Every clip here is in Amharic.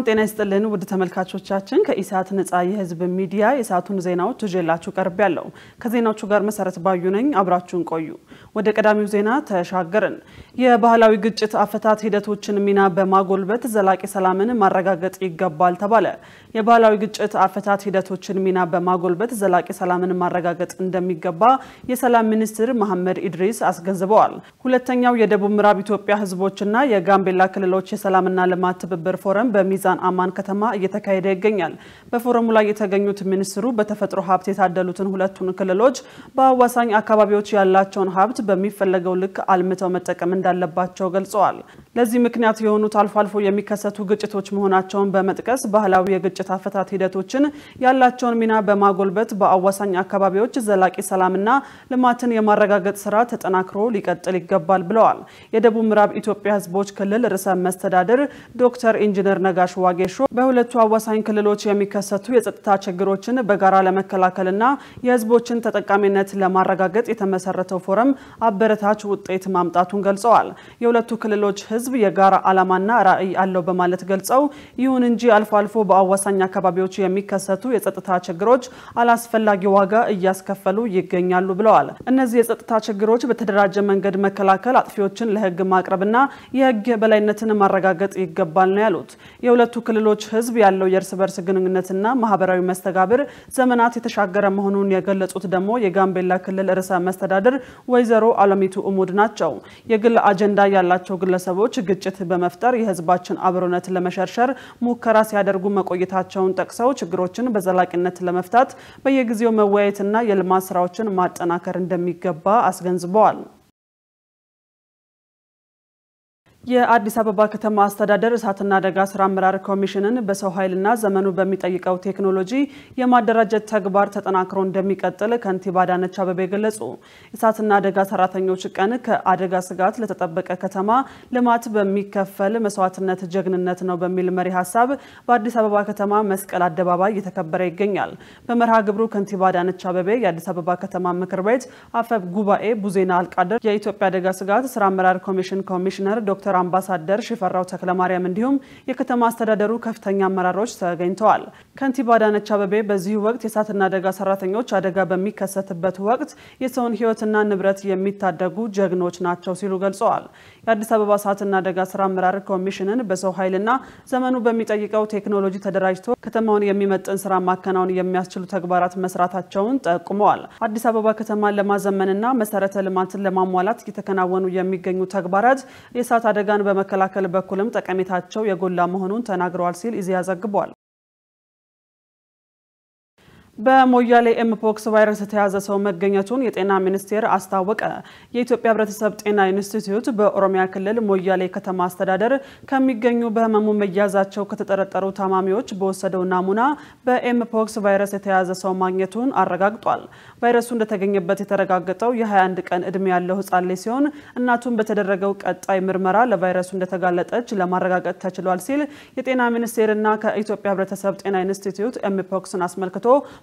ጤና ይስጥልን ውድ ተመልካቾቻችን ከኢሳት ነጻ የህዝብ ሚዲያ የሳቱን ዜናዎች ተጀላችሁ ቀርበያለው ከዜናዎቹ ጋር መሰረት ባዩ ነኝ አብራችሁን ቆዩ ወደ ቀዳሚው ዜና ተሻገርን የባህላዊ ግጭት አፈታት ሂደቶችን ሚና በማጎልበት ዘላቂ ሰላምን ማረጋገጥ ይገባል ተባለ የባህላዊ ግጭት አፈታት ሂደቶችን ሚና በማጎልበት ዘላቂ ሰላምን ማረጋገጥ እንደሚገባ የሰላም ሚኒስትር መሐመድ ኢድሪስ አስገንዝበዋል ሁለተኛው የደቡብ ምዕራብ ኢትዮጵያ ህዝቦችና የጋምቤላ ክልሎች የሰላምና ልማት ትብብር ፎረም በሚዛን አማን ከተማ እየተካሄደ ይገኛል በፎረሙ ላይ የተገኙት ሚኒስትሩ በተፈጥሮ ሀብት የታደሉትን ሁለቱን ክልሎች በአዋሳኝ አካባቢዎች ያላቸውን ሀብት በሚፈለገው ልክ አልምተው መጠቀም እንዳለባቸው ገልጸዋል ለዚህ ምክንያት የሆኑት አልፎ የሚከሰቱ ግጭቶች መሆናቸውን በመጥቀስ ባህላዊ የግጭት አፈታት ሂደቶችን ያላቸውን ሚና በማጎልበት በአዋሳኝ አካባቢዎች ዘላቂ ሰላምና ልማትን የማረጋገጥ ስራ ተጠናክሮ ሊቀጥል ይገባል ብለዋል የደቡብ ምዕራብ ኢትዮጵያ ህዝቦች ክልል ርዕሰ መስተዳድር ዶክተር ኢንጂነር ነጋሽ ዋጌሾ በሁለቱ አዋሳኝ ክልሎች የሚከሰቱ የጸጥታ ችግሮችን በጋራ ለመከላከልና የህዝቦችን ተጠቃሚነት ለማረጋገጥ የተመሰረተው ፎረም አበረታች ውጤት ማምጣቱን ገልጸዋል የሁለቱ ክልሎች ህዝብ የጋራ ዓላማና ራዕይ አለው በማለት ገልጸው ይሁን እንጂ አልፎ በአዋሳኝ አካባቢዎች የሚከሰቱ የጸጥታ ችግሮች አላስፈላጊ ዋጋ እያስከፈሉ ይገኛሉ ብለዋል እነዚህ የጸጥታ ችግሮች በተደራጀ መንገድ መከላከል አጥፊዎችን ለህግ ማቅረብና የህግ በላይነትን ማረጋገጥ ይገባል ነው ያሉት የሁለቱ ክልሎች ህዝብ ያለው የእርስ በርስ ግንኙነትና ማህበራዊ መስተጋብር ዘመናት የተሻገረ መሆኑን የገለጹት ደግሞ የጋምቤላ ክልል ርዕሰ መስተዳድር ወይዘሮ አለሚቱ ኡሙድ ናቸው የግል አጀንዳ ያላቸው ግለሰቦች ግጭት በመፍጠር የህዝባችን አብሮነት ለመሸርሸር ሙከራ ሲያደርጉ መቆየታቸውን ጠቅሰው ችግሮችን በዘላቂነት ለመፍታት በየጊዜው መወያየትና የልማት ስራዎችን ማጠናከር እንደሚገባ አስገንዝበዋል የአዲስ አበባ ከተማ አስተዳደር እሳትና አደጋ ስራ አመራር ኮሚሽንን በሰው ኃይልና ዘመኑ በሚጠይቀው ቴክኖሎጂ የማደራጀት ተግባር ተጠናክሮ እንደሚቀጥል ከንቲባ አዳነች አቤቤ ገለጹ እሳትና አደጋ ሰራተኞች ቀን ከአደጋ ስጋት ለተጠበቀ ከተማ ልማት በሚከፈል መስዋዕትነት ጀግንነት ነው በሚል መሪ ሐሳብ በአዲስ አበባ ከተማ መስቀል አደባባይ እየተከበረ ይገኛል በመርሃ ግብሩ ከንቲባ አዳነች አቤቤ የአዲስ አበባ ከተማ ምክር ቤት አፈ ጉባኤ ቡዜና አልቃደር የኢትዮጵያ አደጋ ስጋት ስራ አመራር ኮሚሽን ኮሚሽነር ዶክተር አምባሳደር ሽፈራው ተክለማርያም እንዲሁም የከተማ አስተዳደሩ ከፍተኛ አመራሮች ተገኝተዋል ከንቲባ አዳነች አቤቤ በዚህ ወቅት የእሳትና አደጋ ሰራተኞች አደጋ በሚከሰትበት ወቅት የሰውን ህይወትና ንብረት የሚታደጉ ጀግኖች ናቸው ሲሉ ገልጸዋል የአዲስ አበባ እሳትና አደጋ ስራ አመራር ኮሚሽንን በሰው ኃይልና ዘመኑ በሚጠይቀው ቴክኖሎጂ ተደራጅቶ ከተማውን የሚመጥን ስራ ማከናወን የሚያስችሉ ተግባራት መስራታቸውን ጠቁመዋል አዲስ አበባ ከተማን ለማዘመንና መሰረተ ልማትን ለማሟላት እየተከናወኑ የሚገኙ ተግባራት የእሳት አደጋን በመከላከል በኩልም ጠቀሜታቸው የጎላ መሆኑን ተናግረዋል ሲል ኢዜአ ዘግቧል በሞያሌ ኤምፖክስ ቫይረስ የተያዘ ሰው መገኘቱን የጤና ሚኒስቴር አስታወቀ የኢትዮጵያ ህብረተሰብ ጤና ኢንስቲትዩት በኦሮሚያ ክልል ሞያሌ ከተማ አስተዳደር ከሚገኙ በህመሙ መያዛቸው ከተጠረጠሩ ታማሚዎች በወሰደው ናሙና በኤምፖክስ ቫይረስ የተያዘ ሰው ማግኘቱን አረጋግጧል ቫይረሱ እንደተገኘበት የተረጋገጠው የ21 ቀን እድሜ ያለው ህፃን ልጅ ሲሆን እናቱን በተደረገው ቀጣይ ምርመራ ለቫይረሱ እንደተጋለጠች ለማረጋገጥ ተችሏል ሲል የጤና ሚኒስቴርና ከኢትዮጵያ ህብረተሰብ ጤና ኢንስቲትዩት ኤምፖክስን አስመልክቶ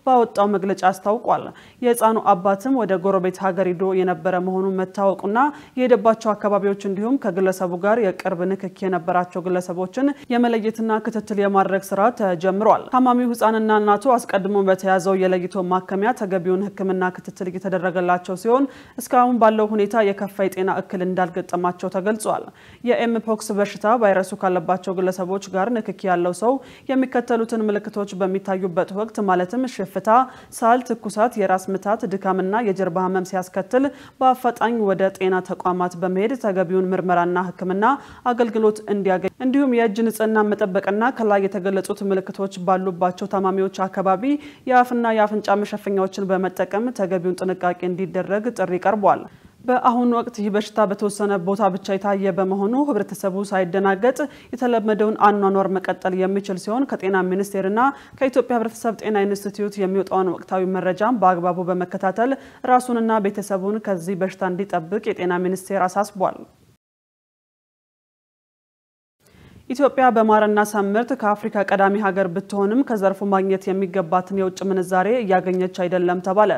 ባወጣው መግለጫ አስታውቋል የህፃኑ አባትም ወደ ጎረቤት ሀገር ሄዶ የነበረ መሆኑን መታወቁና የሄደባቸው አካባቢዎች እንዲሁም ከግለሰቡ ጋር የቅርብ ንክኪ የነበራቸው ግለሰቦችን የመለየትና ክትትል የማድረግ ስራ ተጀምሯል ታማሚው ህፃንና እናቱ አስቀድሞ በተያዘው የለይቶ ማከሚያ ተገቢውን ህክምና ክትትል እየተደረገላቸው ሲሆን እስካሁን ባለው ሁኔታ የከፋ የጤና እክል እንዳልገጠማቸው ተገልጿል የኤምፖክስ በሽታ ቫይረሱ ካለባቸው ግለሰቦች ጋር ንክኪ ያለው ሰው የሚከተሉትን ምልክቶች በሚታዩበት ወቅት ማለትም ሽፍታ ሳል ትኩሳት የራስ ምታት ድካምና የጀርባ ህመም ሲያስከትል በአፋጣኝ ወደ ጤና ተቋማት በመሄድ ተገቢውን ምርመራና ህክምና አገልግሎት እንዲያገኝ እንዲሁም የእጅ ንጽህና መጠበቅና ከላይ የተገለጹት ምልክቶች ባሉባቸው ታማሚዎች አካባቢ የአፍና የአፍንጫ መሸፈኛዎችን በመጠቀም ተገቢውን ጥንቃቄ እንዲደረግ ጥሪ ቀርቧል በአሁን ወቅት ይህ በሽታ በተወሰነ ቦታ ብቻ የታየ በመሆኑ ህብረተሰቡ ሳይደናገጥ የተለመደውን አኗኗር መቀጠል የሚችል ሲሆን ከጤና ሚኒስቴርና ከኢትዮጵያ ህብረተሰብ ጤና ኢንስቲትዩት የሚወጣውን ወቅታዊ መረጃ በአግባቡ በመከታተል ራሱንና ቤተሰቡን ከዚህ በሽታ እንዲጠብቅ የጤና ሚኒስቴር አሳስቧል ኢትዮጵያ በማርና ሰምርት ከአፍሪካ ቀዳሚ ሀገር ብትሆንም ከዘርፉ ማግኘት የሚገባትን የውጭ ምንዛሬ ያገኘች አይደለም ተባለ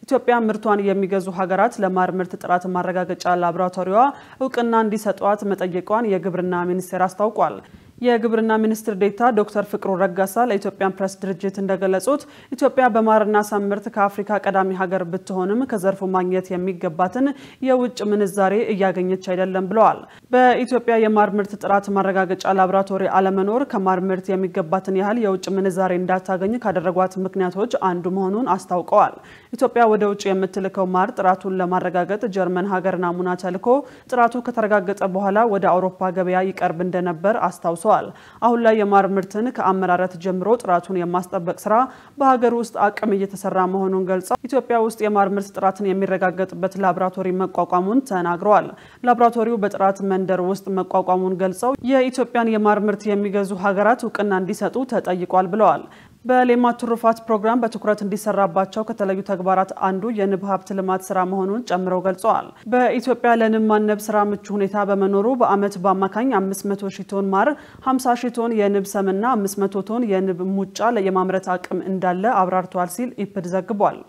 ኢትዮጵያ ምርቷን የሚገዙ ሀገራት ለማር ምርት ጥራት ማረጋገጫ ላቦራቶሪዋ እውቅና እንዲሰጧት መጠየቋን የግብርና ሚኒስቴር አስታውቋል የግብርና ሚኒስትር ዴኤታ ዶክተር ፍቅሩ ረጋሳ ለኢትዮጵያ ፕሬስ ድርጅት እንደገለጹት ኢትዮጵያ በማርና ሰም ምርት ከአፍሪካ ቀዳሚ ሀገር ብትሆንም ከዘርፉ ማግኘት የሚገባትን የውጭ ምንዛሬ እያገኘች አይደለም ብለዋል። በኢትዮጵያ የማር ምርት ጥራት ማረጋገጫ ላቦራቶሪ አለመኖር ከማር ምርት የሚገባትን ያህል የውጭ ምንዛሬ እንዳታገኝ ካደረጓት ምክንያቶች አንዱ መሆኑን አስታውቀዋል። ኢትዮጵያ ወደ ውጭ የምትልከው ማር ጥራቱን ለማረጋገጥ ጀርመን ሀገር ናሙና ተልኮ ጥራቱ ከተረጋገጠ በኋላ ወደ አውሮፓ ገበያ ይቀርብ እንደነበር አስታውሰዋል። አሁን ላይ የማር ምርትን ከአመራረት ጀምሮ ጥራቱን የማስጠበቅ ስራ በሀገር ውስጥ አቅም እየተሰራ መሆኑን ገልጸው ኢትዮጵያ ውስጥ የማር ምርት ጥራትን የሚረጋገጥበት ላቦራቶሪ መቋቋሙን ተናግረዋል። ላቦራቶሪው በጥራት መንደር ውስጥ መቋቋሙን ገልጸው የኢትዮጵያን የማር ምርት የሚገዙ ሀገራት እውቅና እንዲሰጡ ተጠይቋል ብለዋል። በሌማት ትሩፋት ፕሮግራም በትኩረት እንዲሰራባቸው ከተለዩ ተግባራት አንዱ የንብ ሀብት ልማት ስራ መሆኑን ጨምረው ገልጸዋል። በኢትዮጵያ ለንብ ማነብ ስራ ምቹ ሁኔታ በመኖሩ በአመት በአማካኝ 500,000 ቶን ማር፣ 50,000 ቶን የንብ ሰምና 500 ቶን የንብ ሙጫ የማምረት አቅም እንዳለ አብራርቷል ሲል ኢፕድ ዘግቧል።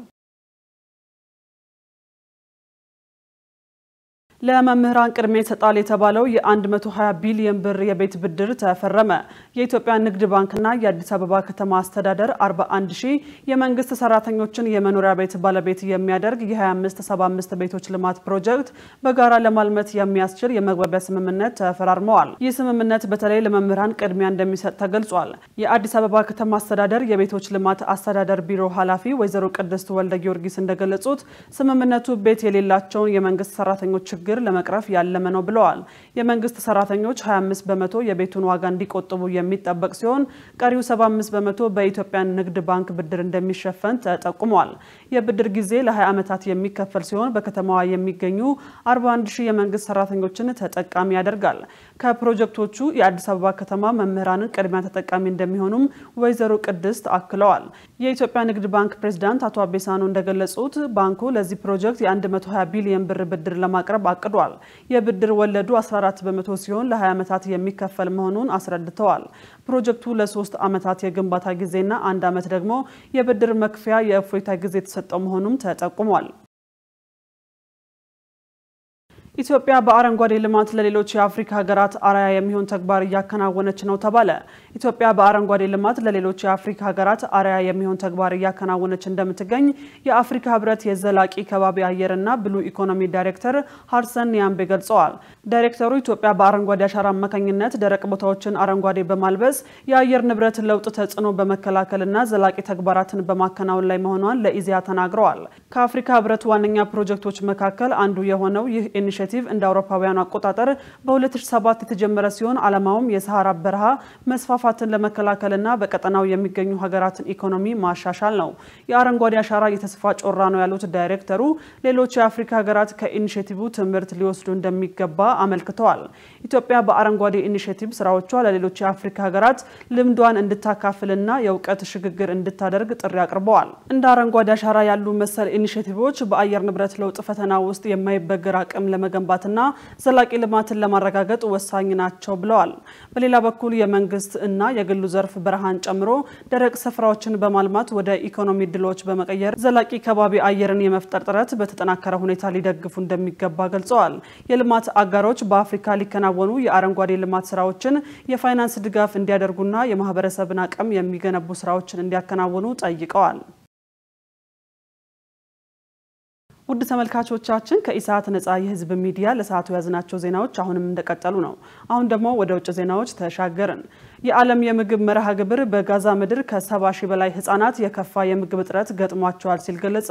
ለመምህራን ቅድሚያ ይሰጣል የተባለው የ120 ቢሊዮን ብር የቤት ብድር ተፈረመ። የኢትዮጵያ ንግድ ባንክና የአዲስ አበባ ከተማ አስተዳደር 41,000 የመንግስት ሰራተኞችን የመኖሪያ ቤት ባለቤት የሚያደርግ የ2575 ቤቶች ልማት ፕሮጀክት በጋራ ለማልማት የሚያስችል የመግባቢያ ስምምነት ተፈራርመዋል። ይህ ስምምነት በተለይ ለመምህራን ቅድሚያ እንደሚሰጥ ተገልጿል። የአዲስ አበባ ከተማ አስተዳደር የቤቶች ልማት አስተዳደር ቢሮ ኃላፊ ወይዘሮ ቅድስት ወልደ ጊዮርጊስ እንደገለጹት ስምምነቱ ቤት የሌላቸውን የመንግስት ሰራተኞች ችግር ለመቅረፍ ያለመ ነው ብለዋል። የመንግስት ሰራተኞች 25 በመቶ የቤቱን ዋጋ እንዲቆጥቡ የሚጠበቅ ሲሆን ቀሪው 75 በመቶ በኢትዮጵያ ንግድ ባንክ ብድር እንደሚሸፈን ተጠቁሟል። የብድር ጊዜ ለ20 ዓመታት የሚከፈል ሲሆን በከተማዋ የሚገኙ 41,000 የመንግስት ሰራተኞችን ተጠቃሚ ያደርጋል። ከፕሮጀክቶቹ የአዲስ አበባ ከተማ መምህራንን ቅድሚያ ተጠቃሚ እንደሚሆኑም ወይዘሮ ቅድስት አክለዋል። የኢትዮጵያ ንግድ ባንክ ፕሬዝዳንት አቶ አቤሳኖ እንደገለጹት ባንኩ ለዚህ ፕሮጀክት የ120 ቢሊዮን ብር ብድር ለማቅረብ አቅዷል። የብድር ወለዱ 14 በመቶ ሲሆን ለ20 ዓመታት የሚከፈል መሆኑን አስረድተዋል። ፕሮጀክቱ ለ3 ዓመታት የግንባታ ጊዜና 1 ዓመት ደግሞ የብድር መክፈያ የእፎይታ ጊዜ የተሰጠው መሆኑም ተጠቁሟል። ኢትዮጵያ በአረንጓዴ ልማት ለሌሎች የአፍሪካ ሀገራት አርአያ የሚሆን ተግባር እያከናወነች ነው ተባለ። ኢትዮጵያ በአረንጓዴ ልማት ለሌሎች የአፍሪካ ሀገራት አርአያ የሚሆን ተግባር እያከናወነች እንደምትገኝ የአፍሪካ ህብረት የዘላቂ ከባቢ አየርና ብሉ ኢኮኖሚ ዳይሬክተር ሃርሰን ኒያምቤ ገልጸዋል። ዳይሬክተሩ ኢትዮጵያ በአረንጓዴ አሻራ አማካኝነት ደረቅ ቦታዎችን አረንጓዴ በማልበስ የአየር ንብረት ለውጥ ተጽዕኖ በመከላከልና ዘላቂ ተግባራትን በማከናወን ላይ መሆኗን ለኢዜአ ተናግረዋል። ከአፍሪካ ህብረት ዋነኛ ፕሮጀክቶች መካከል አንዱ የሆነው ይህ ኢኒሼቲቭ እንደ አውሮፓውያን አቆጣጠር በ2007 የተጀመረ ሲሆን ዓላማውም የሰሃራ በረሃ መስፋፋትን ለመከላከልና በቀጠናው የሚገኙ ሀገራትን ኢኮኖሚ ማሻሻል ነው። የአረንጓዴ አሻራ የተስፋ ጮራ ነው ያሉት ዳይሬክተሩ ሌሎች የአፍሪካ ሀገራት ከኢኒሼቲቭ ትምህርት ሊወስዱ እንደሚገባ አመልክተዋል። ኢትዮጵያ በአረንጓዴ ኢኒሼቲቭ ስራዎቿ ለሌሎች የአፍሪካ ሀገራት ልምዷን እንድታካፍልና የእውቀት ሽግግር እንድታደርግ ጥሪ አቅርበዋል። እንደ አረንጓዴ አሻራ ያሉ መሰል ኢኒሼቲቮች በአየር ንብረት ለውጥ ፈተና ውስጥ የማይበገር አቅም ለመገንባትና ዘላቂ ልማትን ለማረጋገጥ ወሳኝ ናቸው ብለዋል። በሌላ በኩል የመንግስት እና የግሉ ዘርፍ በረሃን ጨምሮ ደረቅ ስፍራዎችን በማልማት ወደ ኢኮኖሚ ድሎች በመቀየር ዘላቂ ከባቢ አየርን የመፍጠር ጥረት በተጠናከረ ሁኔታ ሊደግፉ እንደሚገባ ገልጸዋል። የልማት አጋሮች በአፍሪካ ሊከናወኑ የአረንጓዴ ልማት ስራዎችን የፋይናንስ ድጋፍ እንዲያደርጉና የማህበረሰብን አቅም የሚገነቡ ስራዎችን እንዲያከናውኑ ጠይቀዋል። ውድ ተመልካቾቻችን ከኢሳት ነፃ የህዝብ ሚዲያ ለሰዓቱ ያዝናቸው ዜናዎች አሁንም እንደቀጠሉ ነው። አሁን ደግሞ ወደ ውጭ ዜናዎች ተሻገርን። የዓለም የምግብ መርሃ ግብር በጋዛ ምድር ከ70,000 በላይ ህፃናት የከፋ የምግብ እጥረት ገጥሟቸዋል ሲል ገለጸ።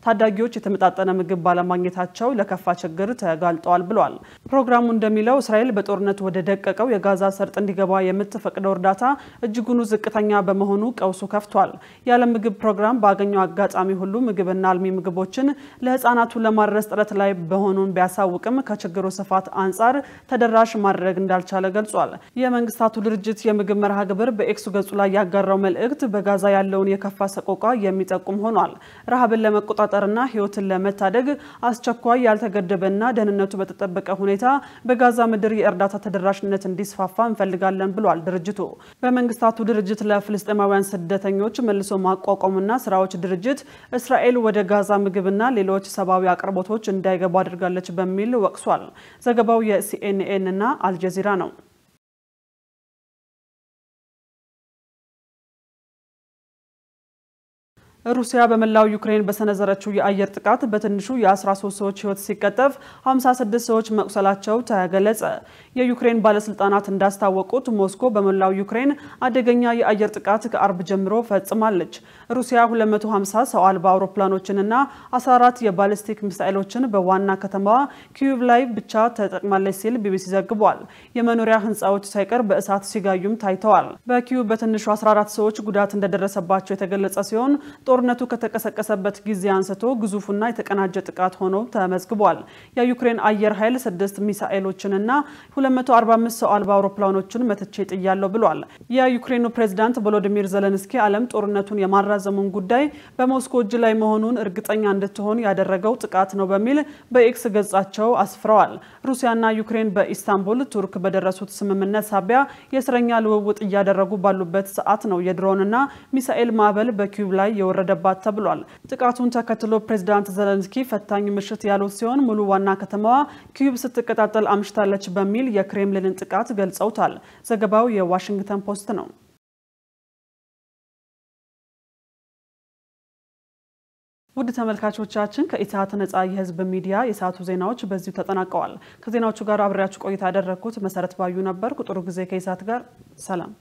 ታዳጊዎች የተመጣጠነ ምግብ ባለማግኘታቸው ለከፋ ችግር ተጋልጠዋል ብሏል። ፕሮግራሙ እንደሚለው እስራኤል በጦርነት ወደ ደቀቀው የጋዛ ሰርጥ እንዲገባ የምትፈቅደው እርዳታ እጅጉን ዝቅተኛ በመሆኑ ቀውሱ ከፍቷል። የዓለም ምግብ ፕሮግራም ባገኘው አጋጣሚ ሁሉ ምግብና አልሚ ምግቦችን ለህፃናቱ ለማድረስ ጥረት ላይ በሆኑን ቢያሳውቅም ከችግሩ ስፋት አንፃር ተደራሽ ማድረግ እንዳልቻለ ገልጿል። የመንግስታቱ ድርጅት የምግብ መርሃ ግብር በኤክስ ገጹ ላይ ያጋራው መልእክት በጋዛ ያለውን የከፋ ሰቆቃ የሚጠቁም ሆኗል። ረሃብን ለመቆጣጠርና ህይወትን ለመታደግ አስቸኳይ ያልተገደበና ደህንነቱ በተጠበቀ ሁኔታ በጋዛ ምድር የእርዳታ ተደራሽነት እንዲስፋፋ እንፈልጋለን ብሏል ድርጅቱ። በመንግስታቱ ድርጅት ለፍልስጤማውያን ስደተኞች መልሶ ማቋቋምና ስራዎች ድርጅት እስራኤል ወደ ጋዛ ምግብና ሌሎች ሰብአዊ አቅርቦቶች እንዳይገቡ አድርጋለች በሚል ወቅሷል። ዘገባው የሲኤንኤን እና አልጀዚራ ነው። ሩሲያ በመላው ዩክሬን በሰነዘረችው የአየር ጥቃት በትንሹ የ13 ሰዎች ህይወት ሲቀጠፍ 56 ሰዎች መቁሰላቸው ተገለጸ። የዩክሬን ባለስልጣናት እንዳስታወቁት ሞስኮ በመላው ዩክሬን አደገኛ የአየር ጥቃት ከአርብ ጀምሮ ፈጽማለች። ሩሲያ 250 ሰው አልባ አውሮፕላኖችንና 14 የባሊስቲክ ሚሳኤሎችን በዋና ከተማዋ ኪየቭ ላይ ብቻ ተጠቅማለች ሲል ቢቢሲ ዘግቧል። የመኖሪያ ህንጻዎች ሳይቀር በእሳት ሲጋዩም ታይተዋል። በኪየቭ በትንሹ 14 ሰዎች ጉዳት እንደደረሰባቸው የተገለጸ ሲሆን ጦርነቱ ከተቀሰቀሰበት ጊዜ አንስቶ ግዙፍና የተቀናጀ ጥቃት ሆኖ ተመዝግቧል። የዩክሬን አየር ኃይል 6 ሚሳኤሎችንና 245 ሰው አልባ አውሮፕላኖችን መትቼ ጥያለሁ ብሏል። የዩክሬኑ ፕሬዝዳንት ቮሎዲሚር ዘለንስኪ ዓለም ጦርነቱን የማራዘሙን ጉዳይ በሞስኮ እጅ ላይ መሆኑን እርግጠኛ እንድትሆን ያደረገው ጥቃት ነው በሚል በኤክስ ገጻቸው አስፍረዋል። ሩሲያና ዩክሬን በኢስታንቡል ቱርክ በደረሱት ስምምነት ሳቢያ የእስረኛ ልውውጥ እያደረጉ ባሉበት ሰዓት ነው የድሮንና ሚሳኤል ማዕበል በኪየቭ ላይ የወረደባት ተብሏል። ጥቃቱን ተከትሎ ፕሬዝዳንት ዘለንስኪ ፈታኝ ምሽት ያሉት ሲሆን ሙሉ ዋና ከተማዋ ኪየቭ ስትቀጣጠል አምሽታለች በሚል የክሬምሊንን ጥቃት ገልጸውታል። ዘገባው የዋሽንግተን ፖስት ነው። ውድ ተመልካቾቻችን ከኢሳት ነጻ የህዝብ ሚዲያ የሰዓቱ ዜናዎች በዚሁ ተጠናቀዋል። ከዜናዎቹ ጋር አብሬያችሁ ቆይታ ያደረኩት መሰረት ባዩ ነበር። ቁጥሩ ጊዜ ከኢሳት ጋር ሰላም።